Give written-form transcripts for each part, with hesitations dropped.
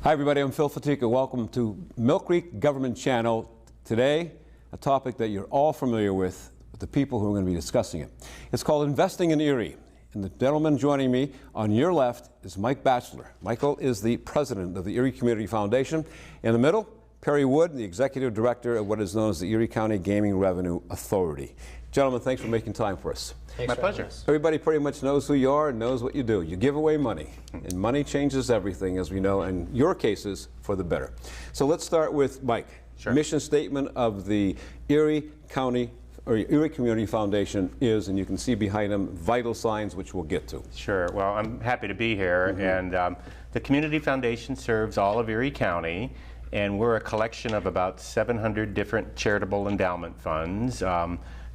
Hi everybody, I'm Phil Fatica. Welcome to Millcreek Government Channel. Today, a topic that you're all familiar with the people who are going to be discussing it. It's called Investing in Erie. And the gentleman joining me on your left is Mike Batchelor. Michael is the president of the Erie Community Foundation. In the middle, Perry Wood, the executive director of what is known as the Erie County Gaming Revenue Authority. Gentlemen, thanks for making time for us. My pleasure. Everybody pretty much knows who you are and knows what you do. You give away money, and money changes everything, as we know, and your cases for the better. So let's start with Mike. Sure. Mission statement of the Erie County or Erie Community Foundation is, and you can see behind them, vital signs, which we'll get to. Sure. Well, I'm happy to be here, and the Community Foundation serves all of Erie County, and we're a collection of about 700 different charitable endowment funds.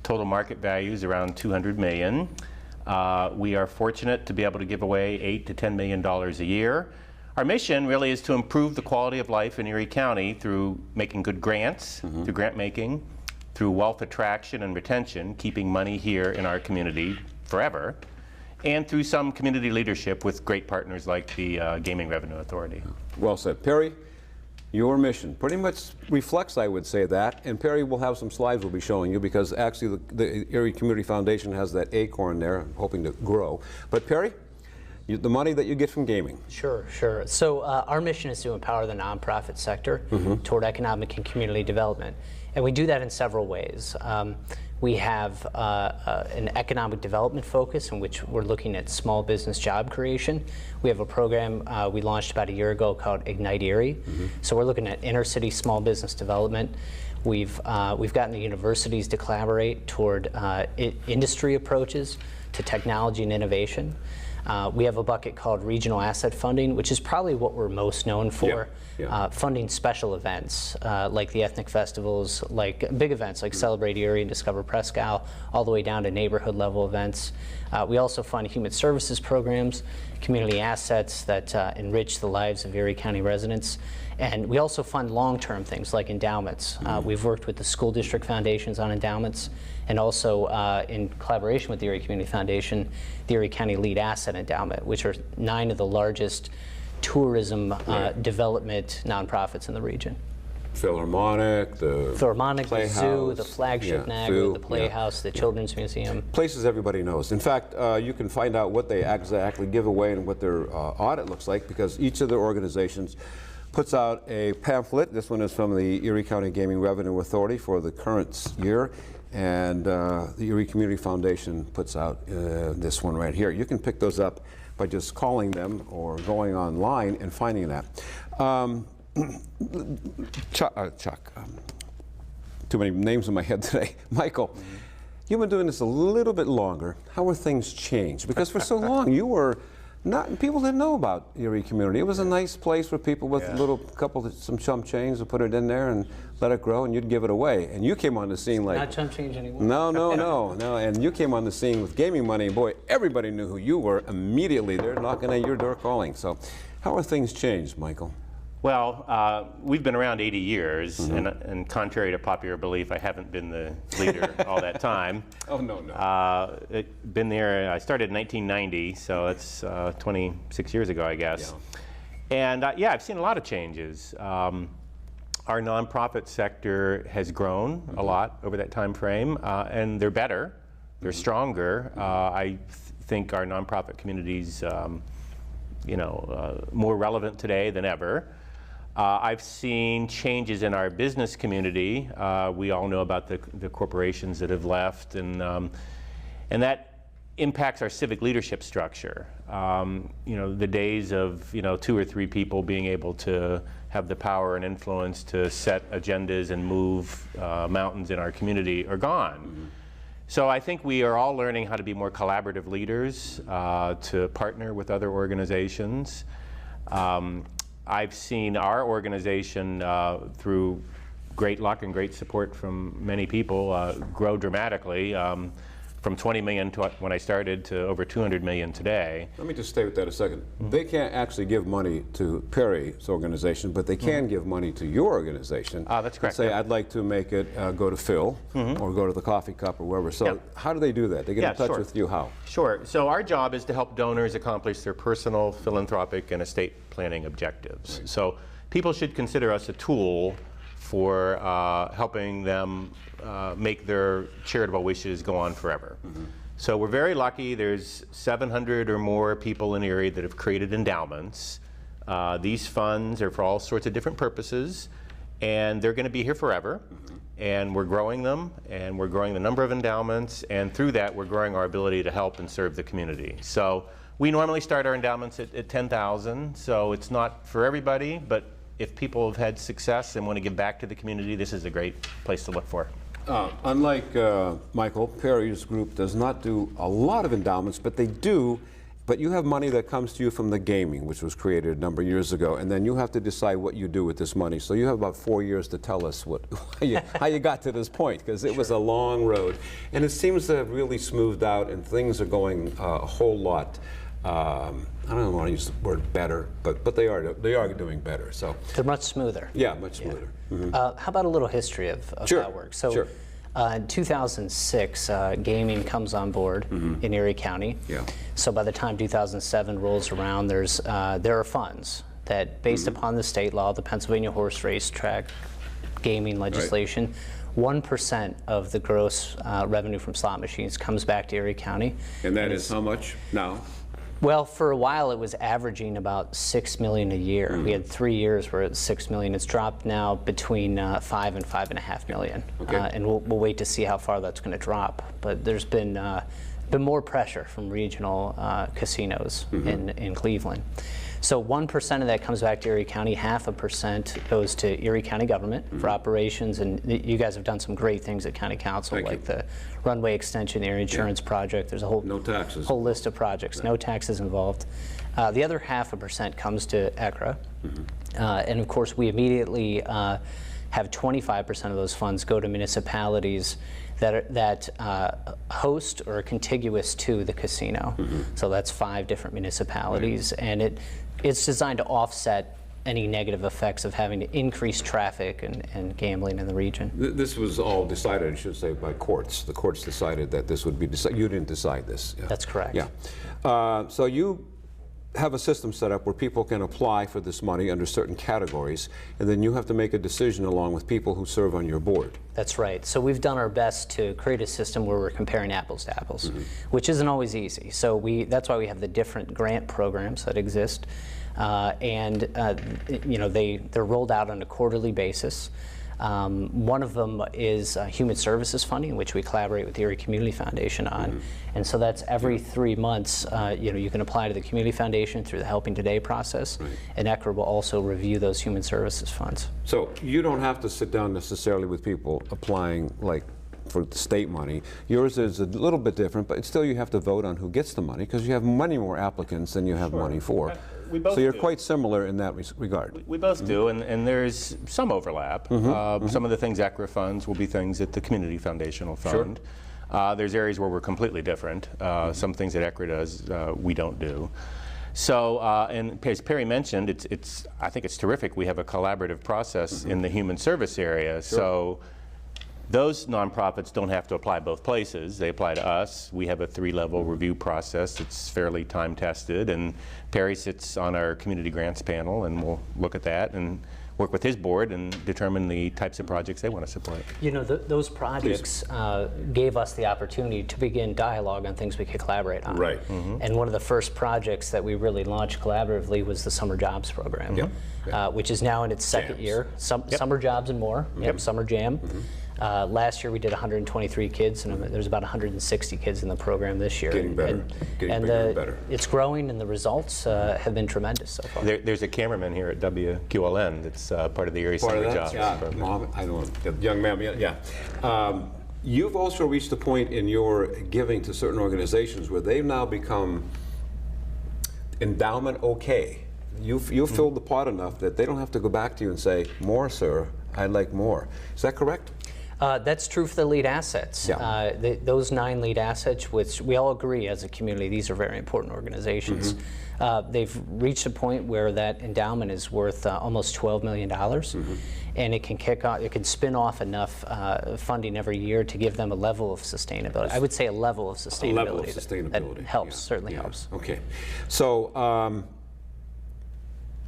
Total market value is around $200 million. We are fortunate to be able to give away $8 to $10 million a year. Our mission really is to improve the quality of life in Erie County through making good grants, through grant making, through wealth attraction and retention, keeping money here in our community forever, and through some community leadership with great partners like the Gaming Revenue Authority. Well said. Perry, your mission pretty much reflects, I would say, that, and Perry will have some slides we'll be showing you, because actually the Erie Community Foundation has that acorn there, hoping to grow. But Perry, the money that you get from gaming. Sure. So our mission is to empower the nonprofit sector toward economic and community development, and we do that in several ways. We have an economic development focus in which we're looking at small business job creation. We have a program we launched about a year ago called Ignite Erie. So we're looking at inner city small business development. We've gotten the universities to collaborate toward industry approaches to technology and innovation. We have a bucket called Regional Asset Funding, which is probably what we're most known for, funding special events like the ethnic festivals, like big events like Celebrate Erie and Discover Presque Isle, all the way down to neighborhood level events. We also fund human services programs, community assets that enrich the lives of Erie County residents. And we also fund long-term things like endowments. We've worked with the school district foundations on endowments, and also in collaboration with the Erie Community Foundation, the Erie County Lead Asset Endowment, which are 9 of the largest tourism development nonprofits in the region. Philharmonic, the Zoo, the Flagship Niagara, the Playhouse, the Children's Museum. Places everybody knows. In fact, you can find out what they exactly give away and what their audit looks like, because each of their organizations puts out a pamphlet. This one is from the Erie County Gaming Revenue Authority for the current year, and the Erie Community Foundation puts out this one right here. You can pick those up by just calling them or going online and finding that. Chuck, too many names in my head today. Michael, you've been doing this a little bit longer. How have things changed? Because for so long you were not, people didn't know about Erie Community. It was a nice place for people with a little some chump change to put it in there and let it grow, and you'd give it away. And you came on the scene like... Not chump change anymore. No. And you came on the scene with gaming money, and boy, everybody knew who you were immediately. They're knocking at your door calling. So how have things changed, Michael? Well, we've been around 80 years, and contrary to popular belief, I haven't been the leader all that time. Oh, no. Been there, I started in 1990, so it's 26 years ago, I guess. Yeah. And yeah, I've seen a lot of changes. Our nonprofit sector has grown a lot over that time frame, and they're better, they're stronger. I think our nonprofit community's more relevant today than ever. I've seen changes in our business community. We all know about the corporations that have left, and that impacts our civic leadership structure. The days of 2 or 3 people being able to have the power and influence to set agendas and move mountains in our community are gone. So I think we are all learning how to be more collaborative leaders, to partner with other organizations. I've seen our organization, through great luck and great support from many people, grow dramatically. From 20 million when I started to over 200 million today. Let me just stay with that a second. They can't actually give money to Perry's organization, but they can give money to your organization. That's correct. Say, I'd like to make it go to Phil or go to the Coffee Cup or wherever. So how do they do that? They get in touch with you, how? Sure. So our job is to help donors accomplish their personal, philanthropic, and estate planning objectives. Right. So people should consider us a tool for helping them make their charitable wishes go on forever. Mm-hmm. So we're very lucky. There's 700 or more people in Erie that have created endowments. These funds are for all sorts of different purposes, and they're going to be here forever. Mm-hmm. And we're growing them, and we're growing the number of endowments, and through that we're growing our ability to help and serve the community. So we normally start our endowments at 10,000, so it's not for everybody, but if people have had success and want to give back to the community, this is a great place to look for. Unlike Michael, Perry's group does not do a lot of endowments, but they do. But you have money that comes to you from the gaming, which was created a number of years ago, and then you have to decide what you do with this money. So you have about 4 years to tell us how you got to this point, because it was a long road. And it seems to have really smoothed out, and things are going a whole lot. I don't want to use the word better, but they are doing better. So they're much smoother. Yeah, much smoother. Yeah. Mm-hmm. How about a little history of sure. how it works? So. Sure. In 2006, gaming comes on board mm-hmm. in Erie County. Yeah. So by the time 2007 rolls around, there are funds that, based mm-hmm. upon the state law, the Pennsylvania horse racetrack gaming legislation, right. 1% of the gross revenue from slot machines comes back to Erie County. And that is how much now? Well, for a while it was averaging about $6 million a year. Mm-hmm. We had 3 years where it was $6 million. It's dropped now between $5 and $5.5 million. Okay. And we'll wait to see how far that's going to drop. But there's been more pressure from regional casinos mm-hmm. in Cleveland. So 1% of that comes back to Erie County. 0.5% goes to Erie County government mm-hmm. for operations, and you guys have done some great things at County Council, Thank like you. The runway extension, the Erie Insurance project. There's a whole no taxes. Whole list of projects, right. No taxes involved. The other 0.5% comes to ECRA, mm-hmm. And of course we immediately have 25% of those funds go to municipalities that host or are contiguous to the casino. Mm-hmm. So that's 5 different municipalities, right. And it's designed to offset any negative effects of having to increase traffic and gambling in the region. This was all decided, I should say, by courts. The courts decided that this would be decided. You didn't decide this. Yeah. That's correct. Yeah. So you have a system set up where people can apply for this money under certain categories, and then you have to make a decision along with people who serve on your board. That's right. So we've done our best to create a system where we're comparing apples to apples, mm-hmm. which isn't always easy. So that's why we have the different grant programs that exist, and they're rolled out on a quarterly basis. One of them is human services funding, in which we collaborate with the Erie Community Foundation on. Mm-hmm. And so that's every 3 months, you can apply to the Community Foundation through the Helping Today process, right. And ECRA will also review those human services funds. So you don't have to sit down necessarily with people applying like for the state money. Yours is a little bit different, but still you have to vote on who gets the money because you have many more applicants than you have money for. So you're quite similar in that regard. We both mm-hmm. do, and there's some overlap. Mm-hmm. Mm-hmm. Some of the things ECRA funds will be things that the Community Foundation will fund. Sure. There's areas where we're completely different. Mm-hmm. Some things that ECRA does, we don't do. So, and as Perry mentioned, I think it's terrific. We have a collaborative process mm-hmm. in the human service area. Sure. So those nonprofits don't have to apply both places. They apply to us. We have a 3-level review process. It's fairly time tested, and Perry sits on our community grants panel, and we'll look at that and work with his board and determine the types of projects they want to support. Those projects gave us the opportunity to begin dialogue on things we could collaborate on. Right. Mm-hmm. And one of the first projects that we really launched collaboratively was the Summer Jobs Program, yep. Which is now in its second year. Yep. Summer Jobs and More, mm-hmm. Yep, Summer Jam. Mm-hmm. Last year we did 123 kids, and there's about 160 kids in the program this year. Getting better. Getting bigger and better. It's growing, and the results have been tremendous so far. There's a cameraman here at WQLN that's part of the Erie Summer Jobs program. Mom, I don't know, young man, yeah. You've also reached a point in your giving to certain organizations where they've now become endowment okay. You've mm-hmm. filled the pot enough that they don't have to go back to you and say, more, sir, I'd like more. Is that correct? That's true for the lead assets. Yeah. Those 9 lead assets, which we all agree as a community, these are very important organizations. Mm-hmm. They've reached a point where that endowment is worth almost $12 million, mm-hmm. and it can kick off. It can spin off enough funding every year to give them a level of sustainability. I would say a level of sustainability. A level of sustainability. That helps. Certainly helps. Okay, so.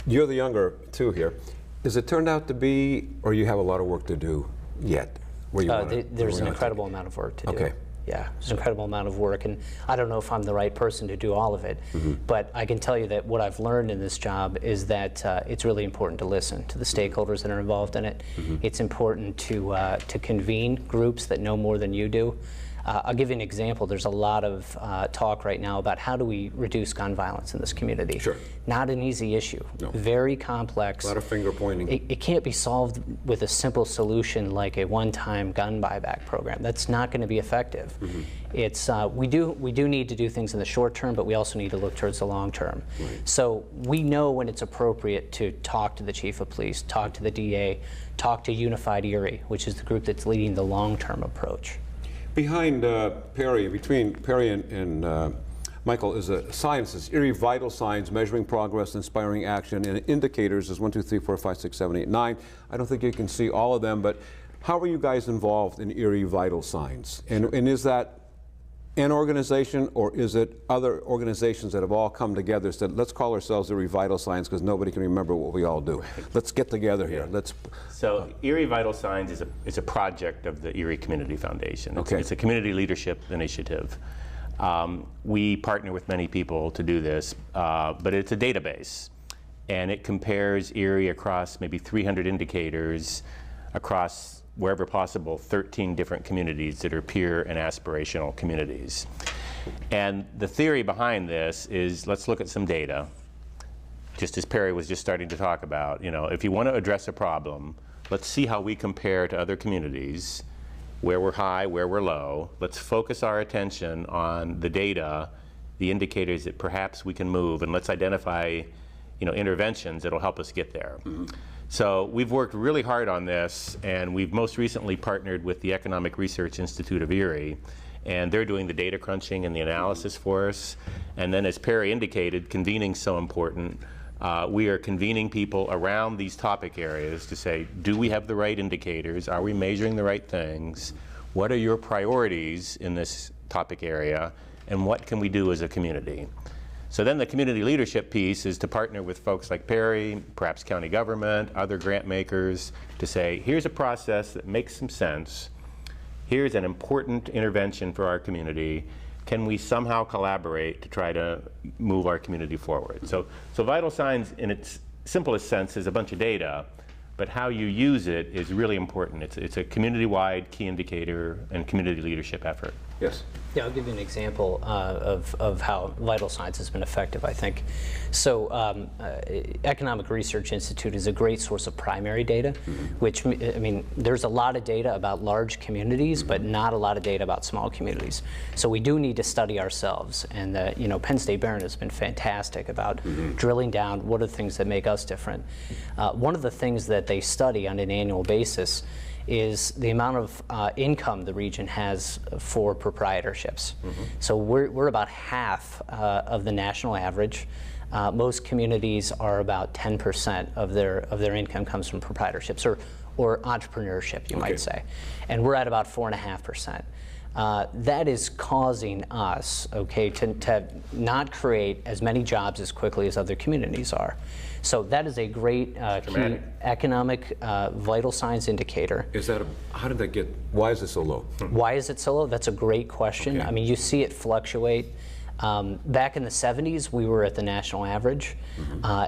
You're the younger two here. Is it turned out to be, or you have a lot of work to do yet? Where you there's an incredible amount of work to do. Okay. Yeah, there's an incredible amount of work, and I don't know if I'm the right person to do all of it, but I can tell you that what I've learned in this job is that it's really important to listen to the stakeholders that are involved in it. It's important to convene groups that know more than you do. I'll give you an example. There's a lot of talk right now about how do we reduce gun violence in this community. Sure. Not an easy issue. No. Very complex. A lot of finger pointing. It can't be solved with a simple solution like a one-time gun buyback program. That's not going to be effective. It's we do need to do things in the short term, but we also need to look towards the long term. Right. So we know when it's appropriate to talk to the chief of police, talk to the DA, talk to Unified Erie, which is the group that's leading the long-term approach. Behind Perry, between Perry and Michael, is a sign that says Erie Vital Signs, measuring progress, inspiring action, and indicators is 1, 2, 3, 4, 5, 6, 7, 8, 9. I don't think you can see all of them, but how are you guys involved in Erie Vital Signs? And is that an organization, or is it other organizations that have all come together and said, let's call ourselves Erie Vital Signs because nobody can remember what we all do. Let's get together here. So Erie Vital Signs is a project of the Erie Community Foundation. It's a community leadership initiative. We partner with many people to do this, but it's a database, and it compares Erie across maybe 300 indicators across, wherever possible, 13 different communities that are peer and aspirational communities. And the theory behind this is, let's look at some data, just as Perry was just starting to talk about. You know, if you want to address a problem, let's see how we compare to other communities, where we're high, where we're low. Let's focus our attention on the data, the indicators that perhaps we can move, and let's identify, you know, interventions that'll help us get there. So we've worked really hard on this, and we've most recently partnered with the Economic Research Institute of Erie, and they're doing the data crunching and the analysis for us. And then, as Perry indicated, convening's so important. We are convening people around these topic areas to say, do we have the right indicators? Are we measuring the right things? What are your priorities in this topic area? And what can we do as a community? So then the community leadership piece is to partner with folks like Perry, perhaps county government, other grant makers, to say, here's a process that makes some sense. Here's an important intervention for our community. Can we somehow collaborate to try to move our community forward? So Vital Signs, in its simplest sense, is a bunch of data, but how you use it is really important. It's a community-wide key indicator and community leadership effort. Yes. Yeah, I'll give you an example of how Vital Signs has been effective, I think. So Economic Research Institute is a great source of primary data, which, I mean, there's a lot of data about large communities, but not a lot of data about small communities. So we do need to study ourselves, and you know, Penn State Barron has been fantastic about drilling down what are the things that make us different. One of the things that they study on an annual basis is the amount of income the region has for proprietorships. So we're about half of the national average. Most communities are about 10% of their income comes from proprietorships or entrepreneurship, you might say. And we're at about 4.5%. That is causing us, to not create as many jobs as quickly as other communities are. So that is a great key economic vital signs indicator. How did that get, why is it so low? Why is it so low? That's a great question. I mean, you see it fluctuate. Back in the 70s, we were at the national average,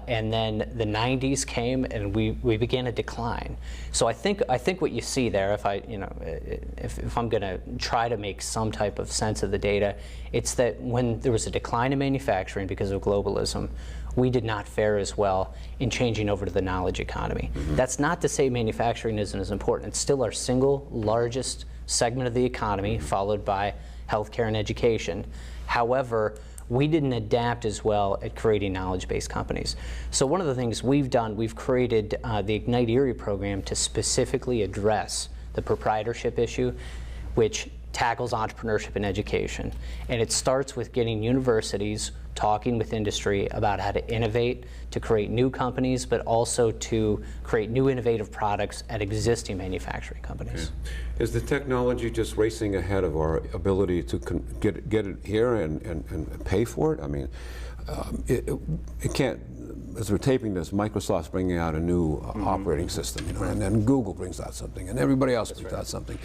and then the 90s came, and we began a decline. So I think what you see there, if I'm going to try to make some type of sense of the data, it's that when there was a decline in manufacturing because of globalism, we did not fare as well in changing over to the knowledge economy. That's not to say manufacturing isn't as important. It's still our single largest segment of the economy, followed by healthcare and education. However, we didn't adapt as well at creating knowledge-based companies. So one of the things we've done, we've created the Ignite Erie program to specifically address the proprietorship issue, which tackles entrepreneurship and education. And it starts with getting universities talking with industry about how to innovate, to create new companies, but also to create new innovative products at existing manufacturing companies. Is the technology just racing ahead of our ability to get it here and pay for it? I mean, it can't, as we're taping this, Microsoft's bringing out a new operating system, you know, and then Google brings out something, and everybody else brings out something,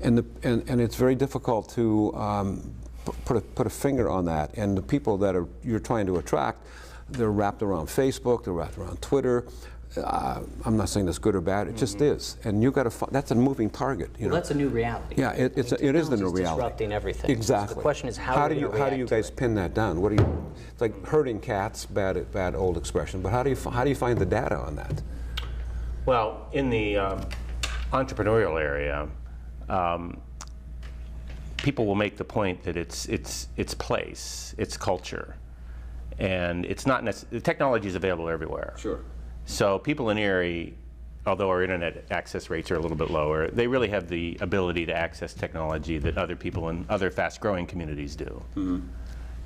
and it's very difficult to put a finger on that. And the people that you're trying to attract, they're wrapped around Facebook, they're wrapped around Twitter. I'm not saying that's good or bad. It just is, and you got to. That's a moving target. You know? That's a new reality. Yeah, it is the new reality. Disrupting everything. Exactly. So the question is, how do you guys pin that down? What do you? It's like herding cats. Bad old expression. But how do you find the data on that? Well, in the entrepreneurial area, people will make the point that it's place, it's culture, and it's not necessarily. The technology is available everywhere. Sure. So people in Erie, although our internet access rates are a little bit lower, they really have the ability to access technology that other people in other fast-growing communities do. Mm-hmm.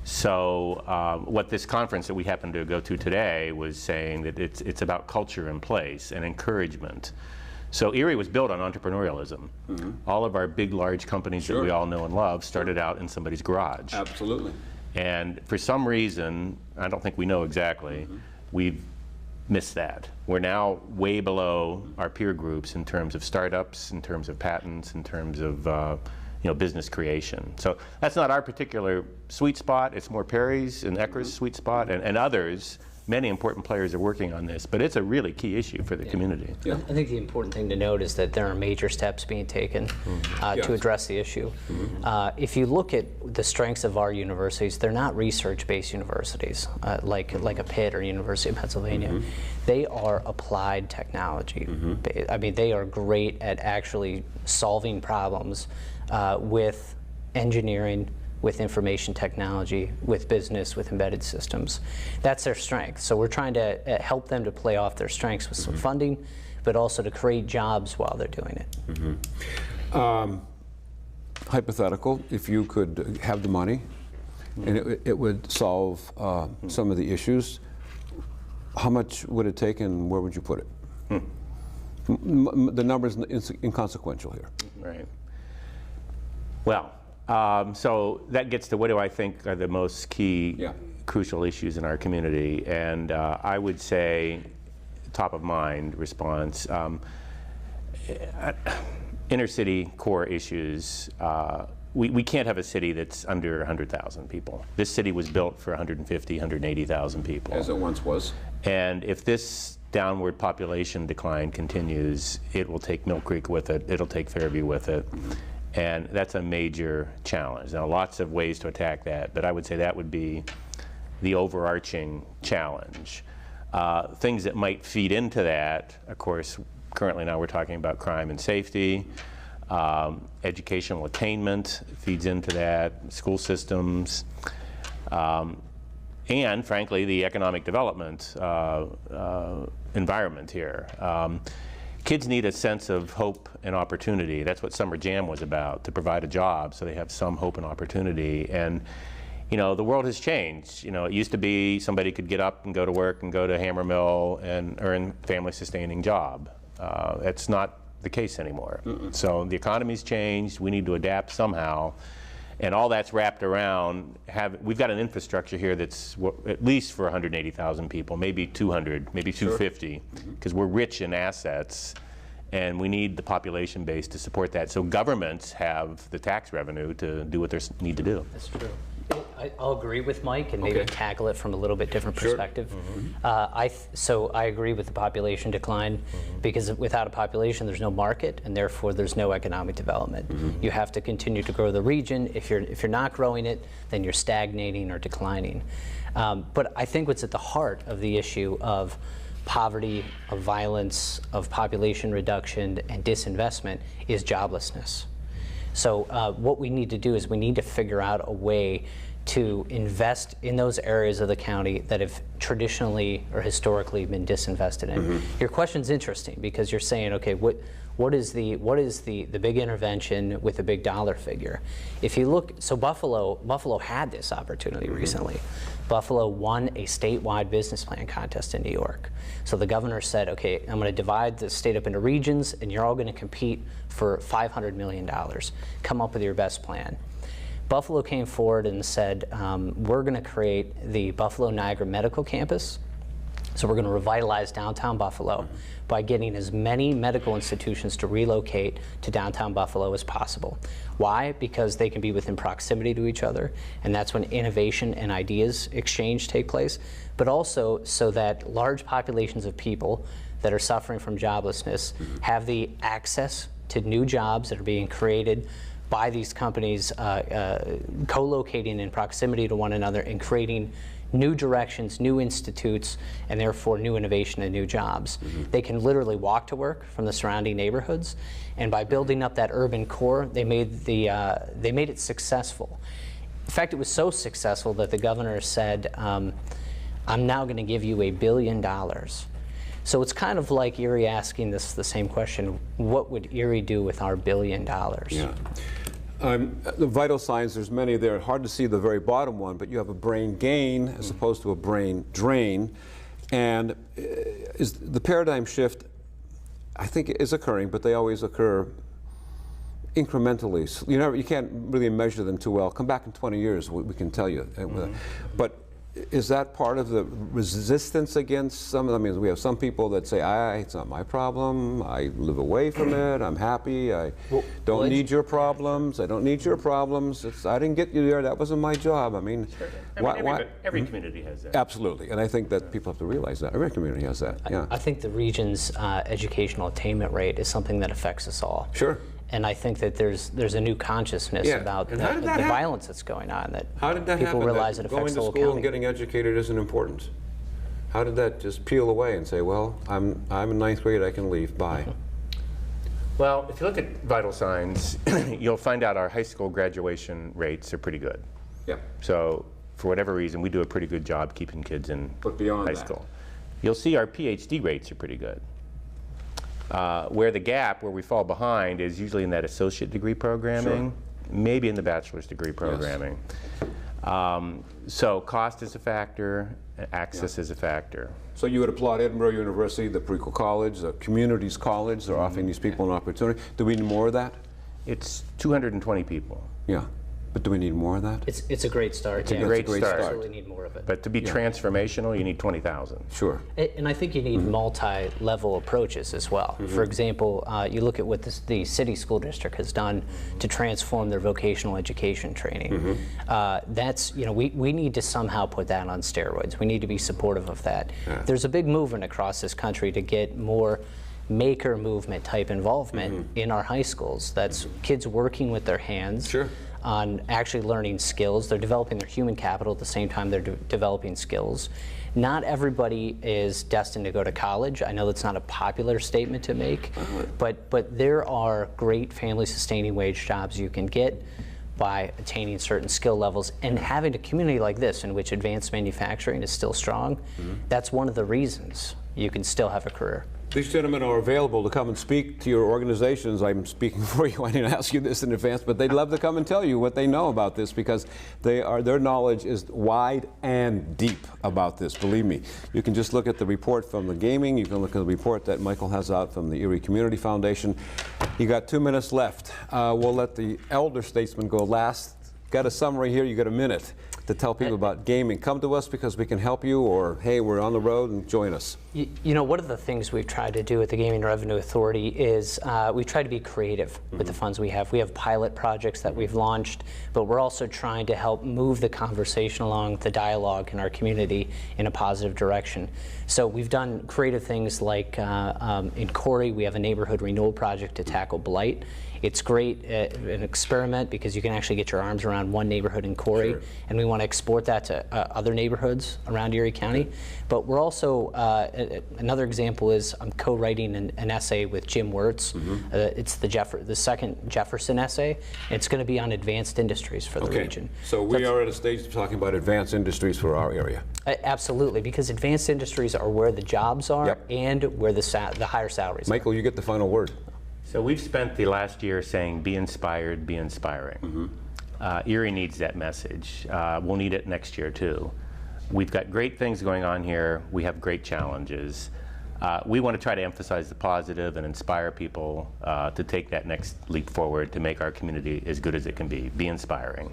So what this conference that we happened to go to today was saying that it's about culture and place and encouragement. So Erie was built on entrepreneurialism. Mm-hmm. All of our big, large companies that we all know and love started out in somebody's garage. Absolutely. And for some reason, I don't think we know exactly, we've missed that. We're now way below our peer groups in terms of startups, in terms of patents, in terms of business creation. So that's not our particular sweet spot. It's more Perry's and Ecker's sweet spot, and others. Many important players are working on this, but it's a really key issue for the community. Yeah. I think the important thing to note is that there are major steps being taken to address the issue. If you look at the strengths of our universities, they're not research-based universities like a Pitt or University of Pennsylvania. They are applied technology. I mean, they are great at actually solving problems with engineering, with information technology, with business, with embedded systems. That's their strength. So we're trying to help them to play off their strengths with some funding, but also to create jobs while they're doing it. Hypothetical, if you could have the money and it would solve some of the issues, how much would it take and where would you put it? The number's inconsequential here. Right. Well, so that gets to what do I think are the most key, crucial issues in our community, and I would say, top of mind response, inner city core issues. We can't have a city that's under 100,000 people. This city was built for 150, 180,000 people. As it once was. And if this downward population decline continues, it will take Millcreek with it, it'll take Fairview with it. And that's a major challenge. Now, lots of ways to attack that, but I would say that would be the overarching challenge. Things that might feed into that, of course, currently now we're talking about crime and safety, educational attainment feeds into that, school systems, and frankly, the economic development environment here. Kids need a sense of hope and opportunity. That's what Summer Jam was about, to provide a job so they have some hope and opportunity. And the world has changed. It used to be somebody could get up and go to work and go to hammer mill and earn family-sustaining job. That's not the case anymore. So the economy's changed. We need to adapt somehow. And all that's wrapped around, we've got an infrastructure here that's at least for 180,000 people, maybe 200, maybe 250, because we're rich in assets, and we need the population base to support that. So governments have the tax revenue to do what they need to do. That's true. I'll agree with Mike and maybe tackle it from a little bit different perspective. So I agree with the population decline because without a population there's no market and therefore there's no economic development. You have to continue to grow the region. If you're not growing it, then you're stagnating or declining. But I think what's at the heart of the issue of poverty, of violence, of population reduction and disinvestment is joblessness. So what we need to do is we need to figure out a way to invest in those areas of the county that have traditionally or historically been disinvested in. Your question's interesting because you're saying, okay, what is the big intervention with a big dollar figure? If you look, so Buffalo had this opportunity recently. Buffalo won a statewide business plan contest in New York. So the governor said, okay, I'm going to divide the state up into regions and you're all going to compete for $500 million. Come up with your best plan. Buffalo came forward and said, we're going to create the Buffalo Niagara Medical Campus, So we're going to revitalize downtown Buffalo by getting as many medical institutions to relocate to downtown Buffalo as possible. Why? Because they can be within proximity to each other, and that's when innovation and ideas exchange take place, but also so that large populations of people that are suffering from joblessness have the access to new jobs that are being created by these companies co-locating in proximity to one another and creating new directions, new institutes, and therefore new innovation and new jobs. They can literally walk to work from the surrounding neighborhoods, and by building up that urban core, they made it successful. In fact, it was so successful that the governor said, I'm now going to give you $1 billion. So it's kind of like Erie asking this the same question: what would Erie do with our $1 billion? Yeah. The vital signs, there's many there. Hard to see the very bottom one, but you have a brain gain as opposed to a brain drain. And is the paradigm shift, I think, is occurring, but they always occur incrementally. So you can't really measure them too well. Come back in 20 years, we can tell you. But is that part of the resistance against some of them? I mean, we have some people that say, it's not my problem, I live away from it, I'm happy, I don't need your problems, I don't need your problems, I didn't get you there, that wasn't my job. I mean, sure. Every community has that. Absolutely, and I think that people have to realize that. Every community has that, yeah. I think the region's educational attainment rate is something that affects us all. Sure. And I think that there's a new consciousness about the violence that's going on, that how did that people happen, realize it affects the whole going to school county. and getting educated isn't important? How did that just peel away and say, well, I'm in 9th grade, I can leave, bye? Well, if you look at vital signs, you'll find out our high school graduation rates are pretty good. Yeah. So for whatever reason, we do a pretty good job keeping kids in high school. You'll see our PhD rates are pretty good. Where the gap, where we fall behind, is usually in that associate degree programming, maybe in the bachelor's degree programming. Yes. So cost is a factor, access is a factor. So you would applaud Edinburgh University, the Prequel College, the Communities College, they're offering these people an opportunity. Do we need more of that? It's 220 people. Yeah. But do we need more of that? It's a great start. It's a great start. Absolutely need more of it. But to be transformational, you need 20,000. Sure. And I think you need multi-level approaches as well. For example, you look at what the city school district has done to transform their vocational education training. That's, we need to somehow put that on steroids. We need to be supportive of that. Yeah. There's a big movement across this country to get more maker movement type involvement in our high schools. That's kids working with their hands. Sure. On actually learning skills. They're developing their human capital at the same time they're developing skills. Not everybody is destined to go to college. I know that's not a popular statement to make, but there are great family sustaining wage jobs you can get by attaining certain skill levels, and having a community like this in which advanced manufacturing is still strong. That's one of the reasons you can still have a career. These gentlemen are available to come and speak to your organizations. I'm speaking for you. I didn't ask you this in advance, but they'd love to come and tell you what they know about this, because their knowledge is wide and deep about this. Believe me. You can just look at the report from the gaming. You can look at the report that Michael has out from the Erie Community Foundation. You got 2 minutes left. We'll let the elder statesman go last. Got a summary here. You got a minute to tell people about gaming. Come to us because we can help you, or hey, we're on the road, and join us. One of the things we've tried to do at the Gaming Revenue Authority is we try to be creative with the funds we have. We have pilot projects that we've launched, but we're also trying to help move the conversation along, the dialogue in our community in a positive direction. So we've done creative things like in Corey, we have a neighborhood renewal project to tackle blight. It's great, an experiment, because you can actually get your arms around one neighborhood in Corey, and we want to export that to other neighborhoods around Erie County. But we're also, another example is I'm co-writing an essay with Jim Wirtz. It's the second Jefferson essay, and it's going to be on advanced industries for the region. So we are at a stage of talking about advanced industries for our area. Absolutely, because advanced industries are where the jobs are and where the higher salaries Michael, you get the final word. So we've spent the last year saying, be inspired, be inspiring. Erie needs that message. We'll need it next year too. We've got great things going on here. We have great challenges. We want to try to emphasize the positive and inspire people to take that next leap forward to make our community as good as it can be. Be inspiring.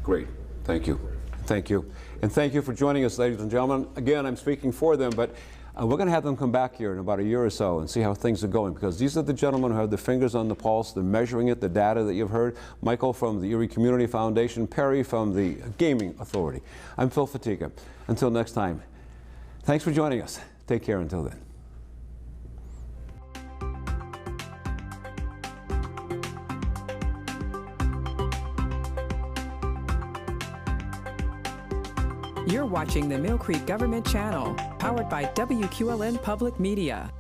Great. Thank you. Thank you. And thank you for joining us, ladies and gentlemen. Again, I'm speaking for them, but we're going to have them come back here in about a year or so and see how things are going, because these are the gentlemen who have their fingers on the pulse. They're measuring it, the data that you've heard. Michael from the Erie Community Foundation, Perry from the Gaming Authority. I'm Phil Fatica. Until next time, thanks for joining us. Take care until then. You're watching the Millcreek Government Channel, powered by WQLN Public Media.